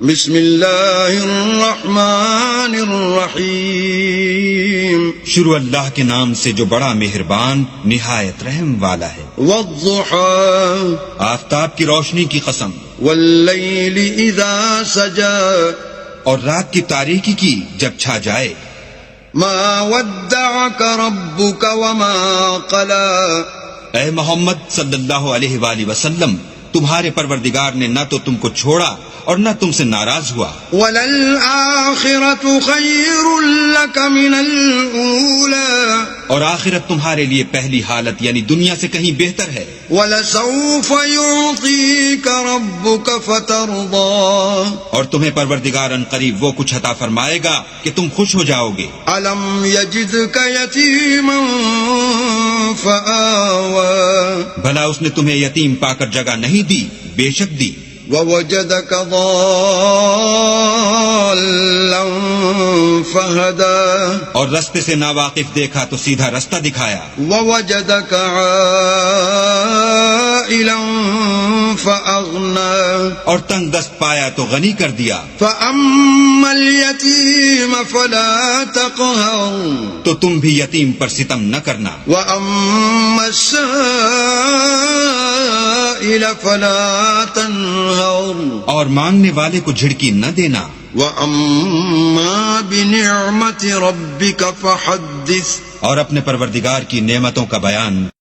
بسم اللہ الرحمن الرحیم شروع اللہ کے نام سے جو بڑا مہربان نہایت رحم والا ہے۔ والضحى آفتاب کی روشنی کی قسم، واللیل اذا سجى اور رات کی تاریکی کی جب چھا جائے۔ ما ودعك ربك وما قلى اے محمد صلی اللہ علیہ وآلہ وسلم، تمہارے پروردگار نے نہ تو تم کو چھوڑا اور نہ تم سے ناراض ہوا۔ وَلَلْآخِرَةُ خَيْرٌ لَكَ مِنَ الْأُولَى اور آخرت تمہارے لیے پہلی حالت یعنی دنیا سے کہیں بہتر ہے۔ وَلَسَوْفَ يُعْطِيكَ رَبُّكَ فَتَرْضَى اور تمہیں پروردگار ان قریب وہ کچھ عطا فرمائے گا کہ تم خوش ہو جاؤ گے۔ أَلَمْ يَجِدْكَ يَتِيمًا فَآوَى بھلا اس نے تمہیں یتیم پا کر جگہ نہیں دی؟ بے شک دی۔ وَوَجَدَكَ ضَالًّا فَهَدَى اور رستے سے ناواقف دیکھا تو سیدھا رستہ دکھایا۔ وَوَجَدَكَ عَائِلًا فَأَغْنَى اور تنگ دست پایا تو غنی کر دیا۔ فَأَمَّا الْيَتِيمَ فَلَا تَقْهَرْ تو تم بھی یتیم پر ستم نہ کرنا۔ وَأَمَّا السَّائِلَ فَلَا تَنْهَرْ اور مانگنے والے کو جھڑکی نہ دینا۔ وَأَمَّا بِنِعْمَةِ رَبِّكَ فَحَدِّثْ اور اپنے پروردگار کی نعمتوں کا بیان